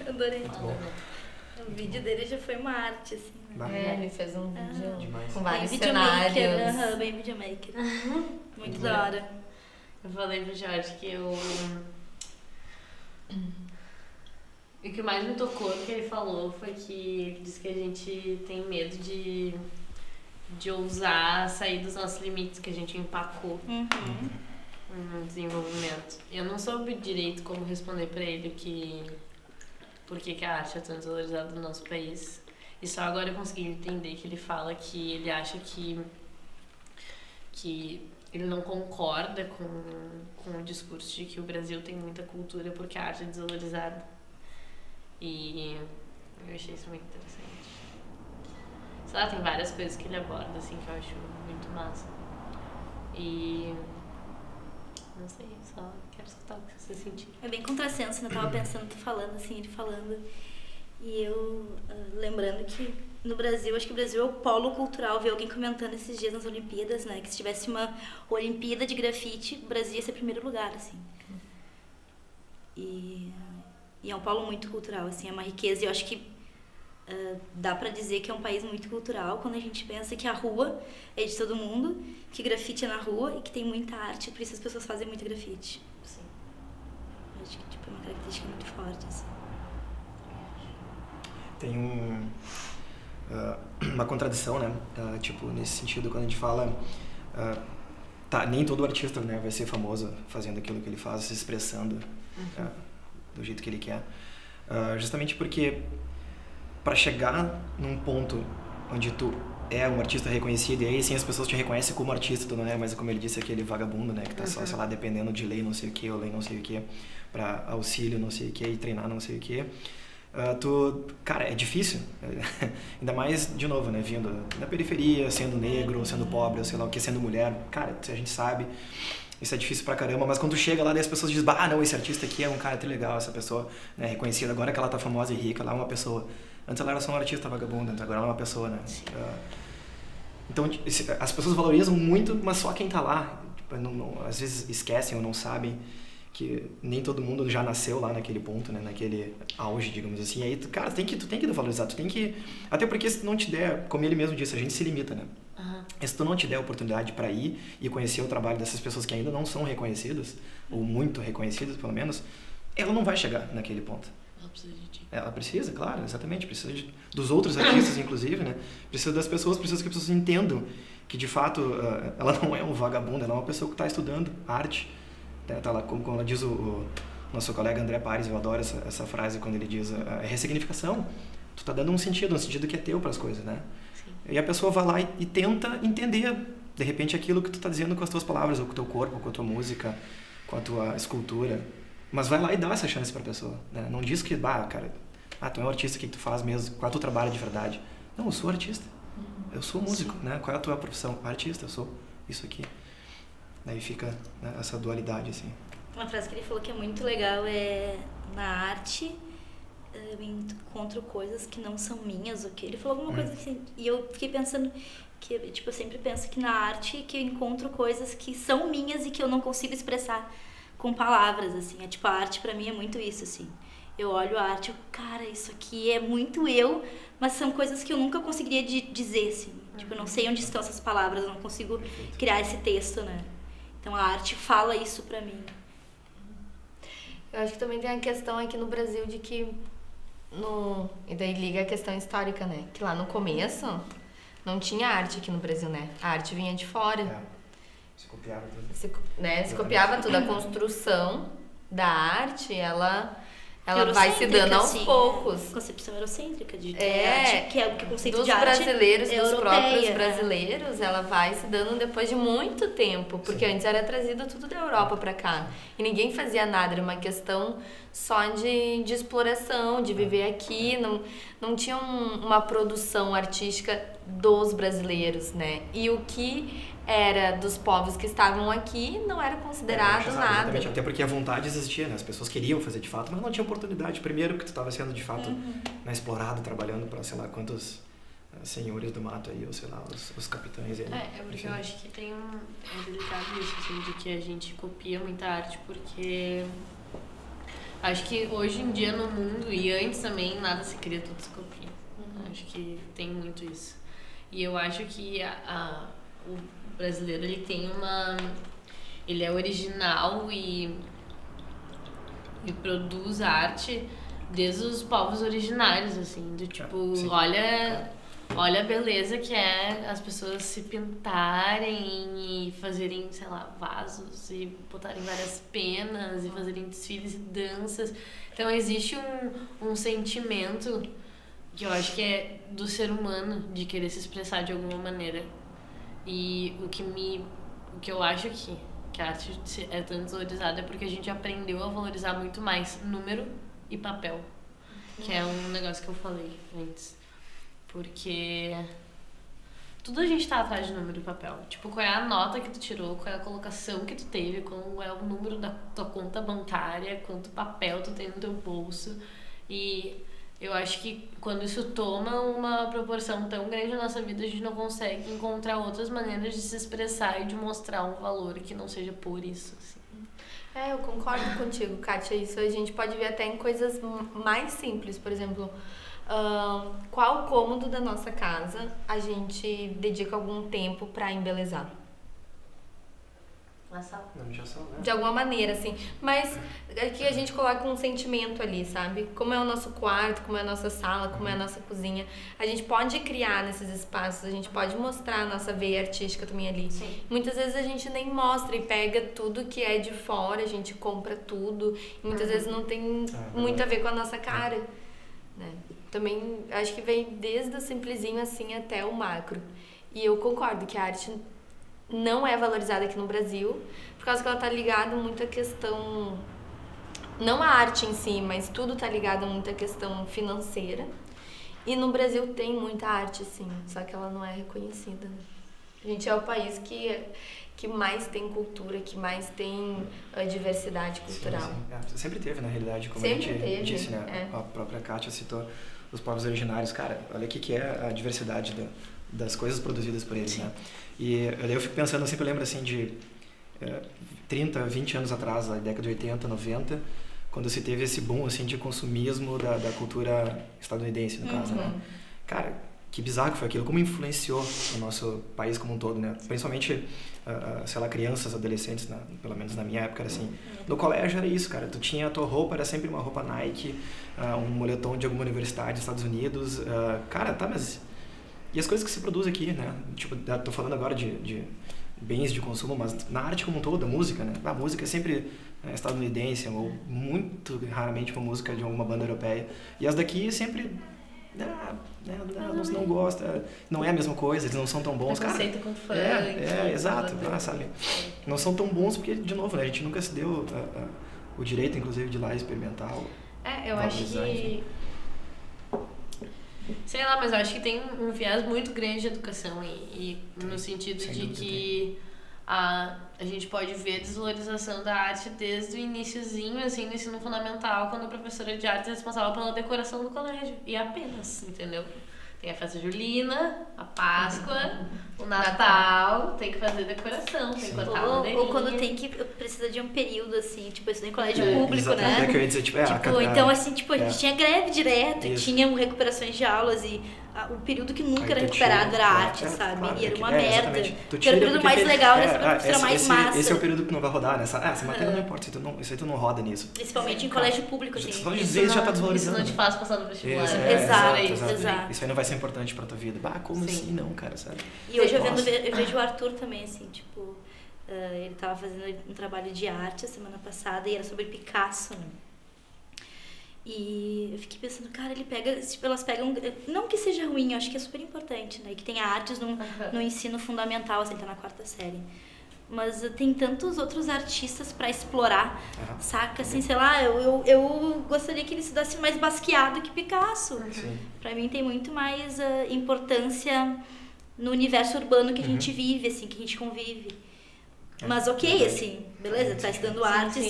Adorei. Muito bom. O vídeo dele já foi uma arte, assim, né? Ele fez um vídeo Demais. com vários Bem cenários. videomaker, bem videomaker. Muito da hora. Eu falei pro Jorge que eu... O que mais me tocou que ele falou foi que ele disse que a gente tem medo de ousar sair dos nossos limites que a gente empacou no desenvolvimento. Eu não soube direito como responder pra ele por que a arte é tão desvalorizada no nosso país. E só agora eu consegui entender que ele fala que ele acha que ele não concorda com o discurso de que o Brasil tem muita cultura porque a arte é desvalorizada. E eu achei isso muito interessante. Sei lá, tem várias coisas que ele aborda, assim, que eu acho muito massa. E... não sei, só quero escutar o que você sentiu. É bem contrassenso, né? Eu tava pensando, falando assim, ele falando. E eu lembrando que no Brasil, acho que o Brasil é o polo cultural. Vi alguém comentando esses dias nas Olimpíadas, né? Que se tivesse uma Olimpíada de grafite, o Brasil ia ser primeiro lugar, assim. E é um polo muito cultural, assim, é uma riqueza. E eu acho que dá pra dizer que é um país muito cultural quando a gente pensa que a rua é de todo mundo, que grafite é na rua e que tem muita arte, por isso as pessoas fazem muito grafite. Sim. Eu acho que tipo, é uma característica muito forte, assim. Tem uma contradição, né? Tipo, nesse sentido, quando a gente fala... tá, nem todo artista, né, vai ser famoso fazendo aquilo que ele faz, se expressando do jeito que ele quer. Justamente porque para chegar num ponto onde tu é um artista reconhecido, e aí sim as pessoas te reconhecem como artista, tu não é mais, como ele disse, aquele vagabundo, né, que tá só, sei lá, dependendo de lei não sei o que, ou lei não sei o que, para auxílio não sei o que, e treinar não sei o que. Cara, é difícil, ainda mais, de novo, né, vindo da periferia, sendo negro, sendo pobre, sei lá o que, sendo mulher, cara, a gente sabe, isso é difícil pra caramba, mas quando tu chega lá, daí as pessoas dizem, não, esse artista aqui é um cara legal, essa pessoa, né, reconhecida, agora que ela tá famosa e rica, ela é uma pessoa. Antes ela era só uma artista vagabunda, então agora ela é uma pessoa, né? Então as pessoas valorizam muito, mas só quem tá lá, tipo, às vezes esquecem ou não sabem que nem todo mundo já nasceu lá naquele ponto, né? Naquele auge, digamos assim. E aí, cara, tu tem que valorizar, tu tem que... Até porque se tu não te der, como ele mesmo disse, a gente se limita, né? E se tu não te der a oportunidade para ir e conhecer o trabalho dessas pessoas que ainda não são reconhecidas, ou muito reconhecidas, pelo menos, ela não vai chegar naquele ponto. Ela precisa de ti. Ela precisa, claro, exatamente. Precisa dos outros artistas, inclusive, né? Precisa das pessoas, precisa que as pessoas entendam que, de fato, ela não é um vagabundo, ela é uma pessoa que está estudando arte. Tá lá, como ela diz o nosso colega André Pares, eu adoro essa frase quando ele diz a ressignificação. Tu tá dando um sentido que é teu para as coisas, né? Sim. E a pessoa vai lá e tenta entender, de repente, aquilo que tu tá dizendo com as tuas palavras, ou com o teu corpo, com a tua música, com a tua escultura. Mas vai lá e dá essa chance pra pessoa, né? Não diz que, cara, tu é um artista, o que tu faz mesmo? Qual é o teu trabalho de verdade? Não, eu sou artista. Eu sou músico, né? Qual é a tua profissão? Artista, eu sou isso aqui. Daí fica, né, essa dualidade, assim. Uma frase que ele falou que é muito legal é: na arte eu encontro coisas que não são minhas, o que ele falou alguma coisa assim, e eu fiquei pensando que, tipo, eu sempre penso que na arte que eu encontro coisas que são minhas e que eu não consigo expressar com palavras, assim. É tipo, a arte pra mim é muito isso, assim. Eu olho a arte, cara, isso aqui é muito eu, mas são coisas que eu nunca conseguiria dizer, assim. Tipo, eu não sei onde estão essas palavras, eu não consigo criar esse texto, né? Então a arte fala isso pra mim. Eu acho que também tem a questão aqui no Brasil de que... E daí liga a questão histórica, né? Que lá no começo não tinha arte aqui no Brasil, né? A arte vinha de fora. Se copiava tudo. Se copiava tudo. A construção da arte, ela vai se Eurocêntrica, dando aos assim, poucos. Concepção eurocêntrica de arte, que é o que o conceito dos de arte brasileiros, é dos europeia, próprios né? brasileiros, ela vai se dando depois de muito tempo, porque antes era trazido tudo da Europa pra cá e ninguém fazia nada, era uma questão só de exploração, de viver aqui, não tinha uma produção artística dos brasileiros, né? E o que era dos povos que estavam aqui não era considerado nada. Exatamente, até porque a vontade existia, né? As pessoas queriam fazer de fato, mas não tinha oportunidade. Primeiro porque tu estava sendo de fato, né, explorado, trabalhando para sei lá quantos senhores do mato aí, ou sei lá, os capitães aí. Porque eu acho que tem é delicado isso, assim, de que a gente copia muita arte porque Acho que hoje em dia no mundo, e antes também, nada se cria, tudo se copia. Acho que tem muito isso. E eu acho que o brasileiro, ele tem ele é original e produz arte desde os povos originários, assim, do tipo, olha a beleza que é as pessoas se pintarem e fazerem, sei lá, vasos e botarem várias penas e fazerem desfiles e danças. Então existe um sentimento que eu acho que é do ser humano de querer se expressar de alguma maneira. E o que eu acho que a arte é tão desvalorizada é porque a gente aprendeu a valorizar muito mais número e papel, que é um negócio que eu falei antes. Porque tudo a gente tá atrás de número e papel. Tipo, qual é a nota que tu tirou, qual é a colocação que tu teve, qual é o número da tua conta bancária, quanto papel tu tem no teu bolso. E eu acho que quando isso toma uma proporção tão grande na nossa vida, a gente não consegue encontrar outras maneiras de se expressar e de mostrar um valor que não seja por isso, assim. Eu concordo contigo, Kátia. Isso a gente pode ver até em coisas mais simples. Por exemplo, qual cômodo da nossa casa a gente dedica algum tempo pra embelezar? Na sala. De alguma maneira, assim. Mas aqui a gente coloca um sentimento ali, sabe? Como é o nosso quarto, como é a nossa sala, como é a nossa cozinha. A gente pode criar nesses espaços, a gente pode mostrar a nossa veia artística também ali. Sim. Muitas vezes a gente nem mostra e pega tudo que é de fora, a gente compra tudo. E muitas vezes não tem muito a ver com a nossa cara, né? Também acho que vem desde o simplesinho assim até o macro. E eu concordo que a arte não é valorizada aqui no Brasil, por causa que ela tá ligada muito à questão, não a arte em si, mas tudo tá ligado muito à questão financeira. E no Brasil tem muita arte, sim, só que ela não é reconhecida, né? A gente é o país que mais tem cultura, que mais tem diversidade cultural. Sim. Sempre teve, na realidade, como Sempre a gente teve, disse, né? A própria Kátia citou os povos originários. Cara, olha o que é a diversidade das coisas produzidas por eles, né? E eu fico pensando, eu sempre lembro assim de 30, 20 anos atrás, na década de 80, 90, quando se teve esse boom assim, de consumismo da cultura estadunidense, no caso, né? Cara, que bizarro que foi aquilo, como influenciou o nosso país como um todo, né? Principalmente, sei lá, crianças, adolescentes, pelo menos na minha época, era assim. No colégio era isso, cara. Tu tinha a tua roupa, era sempre uma roupa Nike, um moletom de alguma universidade dos Estados Unidos. Cara, tá, mas... E as coisas que se produzem aqui, né? Tipo, tô falando agora de bens de consumo, mas na arte como um todo, a música, né? A música é sempre estadunidense, ou muito raramente uma música de alguma banda europeia. E as daqui sempre... não gosta, não é a mesma coisa, eles não são tão bons, cara. Conceito com funk. Exato, sabe? Não são tão bons porque, de novo, né? A gente nunca se deu o direito, inclusive, de ir lá experimentar. Eu acho que... Sei lá, mas eu acho que tem um viés muito grande de educação e no sentido de que a gente pode ver a desvalorização da arte desde o iniciozinho, assim, no ensino fundamental, quando a professora de arte é responsável pela decoração do colégio. E apenas, entendeu? Tem a festa julina, a Páscoa, o Natal, tem que fazer decoração, tem que cortar a bandeirinha. Ou quando precisa de um período, assim, tipo, isso em colégio público, né? É que eu ia dizer, então, assim, tipo, a gente tinha greve direto, Isso. tinha recuperações de aulas e o período que nunca Aí era tu recuperado tira, era arte, sabe? claro, e era uma exatamente. merda. Tu Porque tira era o período porque mais legal, era o esse período mais massa. Esse é o período que não vai rodar, né? Essa matéria não importa, isso aí tu não roda nisso. Principalmente em colégio público, assim. Só dizer isso já tá desvalorizando. Isso não te faz passar no vestibular. Exato. Isso aí não vai ser importante pra tua vida. Como assim não, cara, sabe? E hoje eu vejo o Arthur também, assim, tipo... ele tava fazendo um trabalho de arte a semana passada e era sobre Picasso, né? E eu fiquei pensando, cara, elas pegam... Não que seja ruim, eu acho que é super importante, né? E que tenha artes no ensino fundamental, assim, tá na 4ª série. Mas tem tantos outros artistas pra explorar, saca? Assim, sei lá, eu gostaria que ele estudasse mais Basquiat que Picasso. Pra mim tem muito mais importância no universo urbano que a gente vive, assim, que a gente convive. Mas assim, beleza, tá estudando artes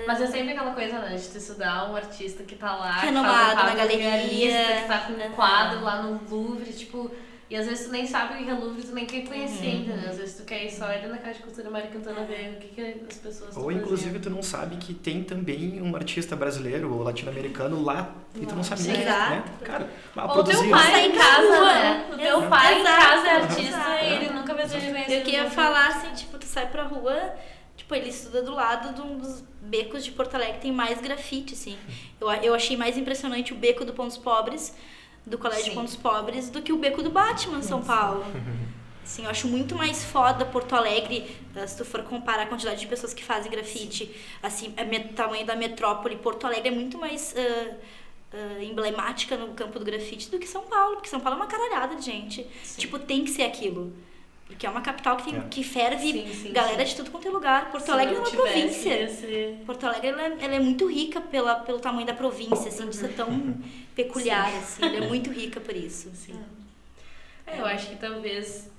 Mas é sempre aquela coisa, né, de tu estudar um artista que tá lá, renomado, que faz na galeria, que tá com um quadro lá no Louvre, tipo, E às vezes tu nem sabe o que é Louvre, tu nem quer conhecer ainda, né? Às vezes tu quer ir só ir na Casa de Cultura Americana ver o que as pessoas estão Ou inclusive fazendo. tu não sabe que tem também um artista brasileiro ou latino-americano lá e tu não sabe nem, Exato. né? Cara, Ou teu pai em casa, né? O teu pai em Exato. casa é artista Exato. e ele nunca vai ser reconhecido. Eu queria falar assim, tipo, tu sai pra rua, tipo, ele estuda do lado de um dos becos de Porto Alegre que tem mais grafite, assim. Eu achei mais impressionante o beco do Pontos Pobres, do Colégio Sim. Pontos Pobres, do que o beco do Batman em São Paulo. Assim, eu acho muito mais foda Porto Alegre, se tu for comparar a quantidade de pessoas que fazem grafite, assim, o tamanho da metrópole, Porto Alegre é muito mais emblemática no campo do grafite do que São Paulo, porque São Paulo é uma caralhada de gente. Sim. Tipo, tem que ser aquilo. Porque é uma capital que, É. que ferve Sim, galera sim. de tudo quanto é lugar. Porto Se Alegre é não uma tivesse, província. ia ser- Porto Alegre ela é muito rica pelo tamanho da província, assim, de ser tão peculiar, assim. Ela é muito rica por isso. Sim. Eu acho que talvez...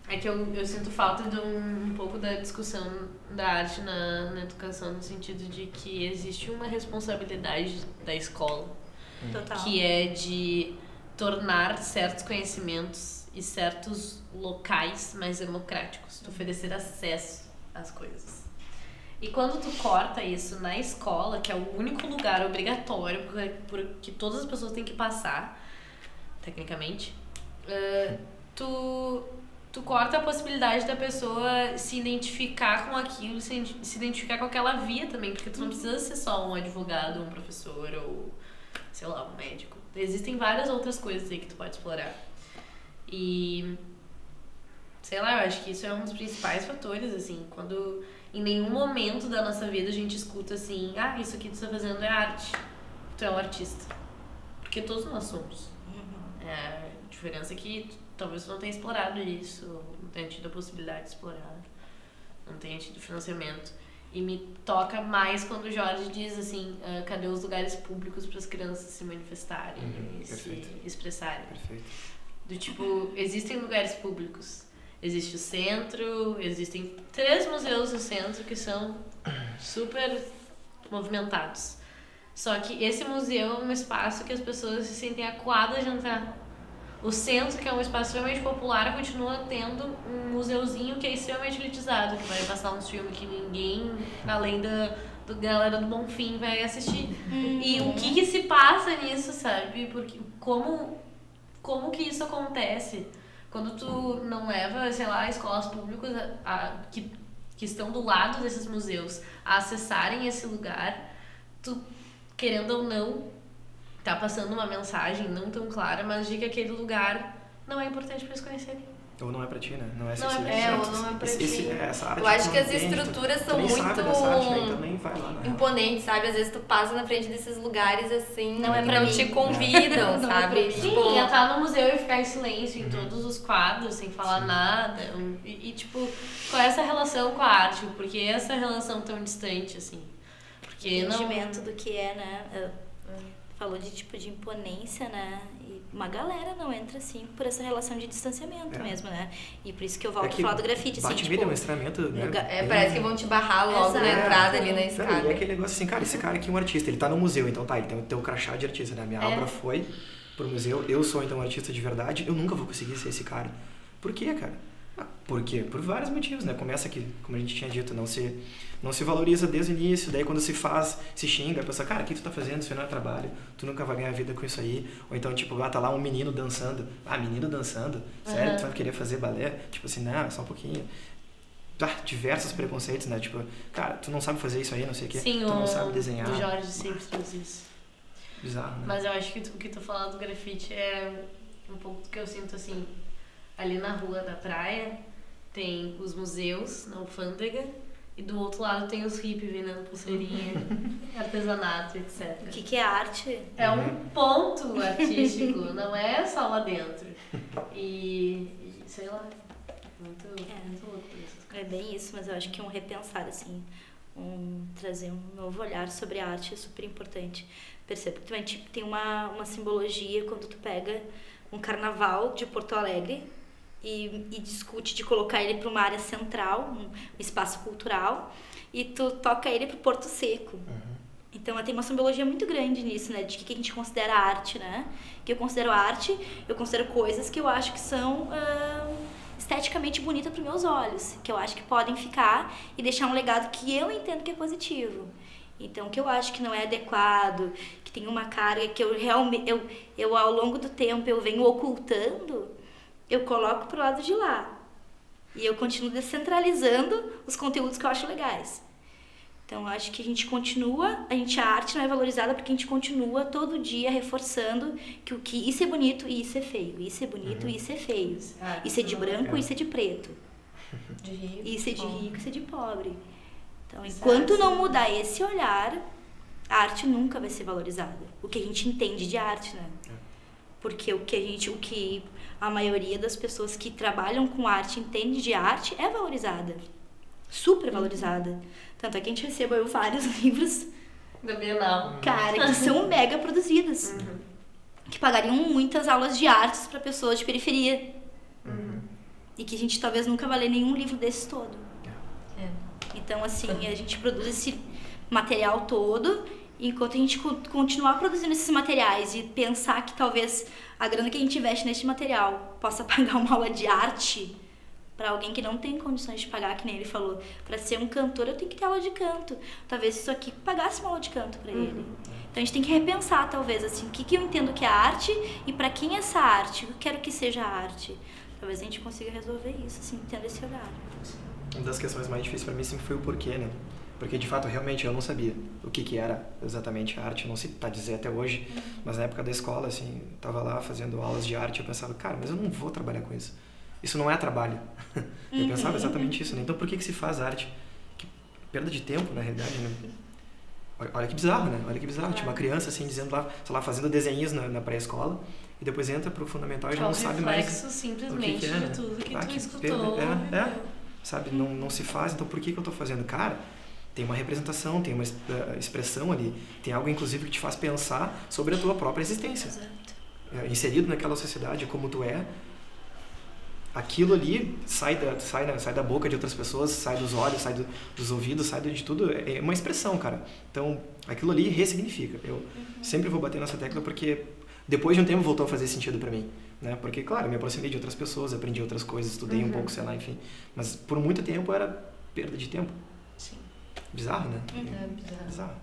É que eu sinto falta de um pouco da discussão da arte na educação, no sentido de que existe uma responsabilidade da escola, Total. que é de tornar certos conhecimentos e certos locais mais democráticos, de oferecer acesso às coisas. E quando tu corta isso na escola, que é o único lugar obrigatório por que todas as pessoas têm que passar, tecnicamente, tu corta a possibilidade da pessoa se identificar com aquilo, se identificar com aquela via também, porque tu não precisa ser só um advogado, um professor ou, sei lá, um médico. Existem várias outras coisas aí que tu pode explorar. E, sei lá, eu acho que isso é um dos principais fatores, assim, quando em nenhum momento da nossa vida a gente escuta assim, isso aqui que tu tá fazendo é arte, tu é um artista. Porque todos nós somos. A diferença é que talvez tu não tenha explorado isso, não tenha tido a possibilidade de explorar, não tenha tido financiamento. E me toca mais quando o Jorge diz assim, cadê os lugares públicos para as crianças se manifestarem e se expressarem. Perfeito. Do tipo, existem lugares públicos. Existe o centro, existem 3 museus no centro que são super movimentados. Só que esse museu é um espaço que as pessoas se sentem acuadas de entrar. O centro, que é um espaço extremamente popular, continua tendo um museuzinho que é extremamente elitizado, que vai passar uns filmes que ninguém, além da galera do Bonfim, vai assistir. E o que se passa nisso, sabe? Porque como que isso acontece? Quando tu não leva, sei lá, escolas públicas que estão do lado desses museus a acessarem esse lugar, tu, querendo ou não, tá passando uma mensagem não tão clara, mas de que aquele lugar não é importante para eles conhecerem. Ou não é pra ti, né? Não é Não acessível. é, ou não é pra ti. Essa arte Eu acho tu que não as entende, estruturas tu são nem sabe muito dessa arte, né? Então nem vai lá, na real. imponentes, sabe? Às vezes tu passa na frente desses lugares assim, Não é que pra não mim. te convidam, Não é sabe? pra mim. Sim, Tipo, entrar no museu e ficar em silêncio em todos os quadros, sem falar nada. Tipo, qual é essa relação com a arte? Por que essa relação tão distante, assim? Porque não... Entendimento do que é, né? Falou de tipo de imponência, né? E uma galera não entra assim por essa relação de distanciamento mesmo, né? E por isso que eu volto a falar do grafite, assim, Bate-me é um estramento, né? parece que vão te barrar logo na Exato. entrada ali na Não, e escada. é aquele negócio assim, cara, esse cara aqui é um artista, ele tá no museu, então tá, ele tem o crachá de artista, né? Minha obra foi pro museu, eu sou então um artista de verdade, eu nunca vou conseguir ser esse cara. Por quê, cara? Por quê? Por vários motivos, né? Começa que, como a gente tinha dito, não se valoriza desde o início, daí quando se faz, se xinga, a pessoa, cara, o que tu tá fazendo? Isso não é trabalho, tu nunca vai ganhar vida com isso aí. Ou então, tipo, tá lá um menino dançando. Menino dançando? Sério, tu vai querer fazer balé? Tipo assim, não, só um pouquinho. Diversos preconceitos, né? Tipo, cara, tu não sabe fazer isso aí, não sei o quê. Sim, tu não sabe desenhar. o Jorge sempre faz isso. Bizarro, né? Mas eu acho que o que tu falando do grafite é um pouco do que eu sinto, assim, ali na rua da praia tem os museus na alfândega e do outro lado tem os hippies vendendo pulseirinha, artesanato, etc. O que é arte? É um ponto artístico, não é só lá dentro. E sei lá, muito louco isso. É bem isso, mas eu acho que um repensar, assim, trazer um novo olhar sobre a arte é super importante. Percebo que também tipo, tem uma simbologia quando tu pega um carnaval de Porto Alegre e discute de colocar ele para uma área central, um espaço cultural, e tu toca ele para o Porto Seco. Então, tem uma simbologia muito grande nisso, né? De que a gente considera arte, né? Que eu considero arte, eu considero coisas que eu acho que são esteticamente bonitas para os meus olhos. Que eu acho que podem ficar e deixar um legado que eu entendo que é positivo. Então, que eu acho que não é adequado, que tem uma carga que eu realmente... Eu ao longo do tempo, eu venho ocultando, eu coloco pro lado de lá. E eu continuo descentralizando os conteúdos que eu acho legais. Então, eu acho que a arte não é valorizada porque a gente continua todo dia reforçando que isso é bonito e isso é feio. Isso é bonito e isso é feio. Isso é de branco e isso é de preto. De rico, isso é de rico e isso é de pobre. Então, enquanto não mudar esse olhar, a arte nunca vai ser valorizada. O que a gente entende de arte, né? Porque o que a maioria das pessoas que trabalham com arte entende de arte é valorizada. Super valorizada. Tanto é que a gente recebeu vários livros da Bienal. Cara, que são mega produzidos. Que pagariam muitas aulas de artes para pessoas de periferia. E que a gente talvez nunca vai ler nenhum livro desses todo. Então, assim, a gente produz esse material todo, e enquanto a gente continuar produzindo esses materiais e pensar que talvez a grana que a gente investe nesse material possa pagar uma aula de arte para alguém que não tem condições de pagar, que nem ele falou, para ser um cantor eu tenho que ter aula de canto. Talvez isso aqui pagasse uma aula de canto para ele. Então a gente tem que repensar, talvez, assim, o que eu entendo que é arte e para quem é essa arte, o que eu quero que seja arte. Talvez a gente consiga resolver isso, assim, tendo esse olhar. Uma das questões mais difíceis para mim sempre foi o porquê, né? Porque, de fato, realmente eu não sabia o que era exatamente a arte. Não sei para dizer até hoje, mas na época da escola, assim, tava lá fazendo aulas de arte, eu pensava, cara, mas eu não vou trabalhar com isso. Isso não é trabalho. Eu pensava exatamente isso, né? Então, por que se faz arte? Que perda de tempo, na realidade, né? Olha que bizarro, né? Olha que bizarro. Tinha uma criança, assim, dizendo lá, sei lá, fazendo desenhos na pré-escola, e depois entra pro fundamental e já não sabe mais simplesmente o que é, né? de tudo que tu escutou. Sabe? Não se faz, então por que eu tô fazendo? Cara, tem uma representação, tem uma expressão ali, tem algo, inclusive, que te faz pensar sobre a tua própria existência. Exato. Inserido naquela sociedade, como tu é, aquilo ali sai da boca de outras pessoas, sai dos olhos, sai dos ouvidos, sai de tudo, é uma expressão, cara. Então, aquilo ali ressignifica. Eu sempre vou bater nessa tecla porque depois de um tempo voltou a fazer sentido pra mim, né? Porque, claro, me aproximei de outras pessoas, aprendi outras coisas, estudei um pouco, sei lá, enfim. Mas por muito tempo era perda de tempo. Sim. Bizarro, né? É bizarro.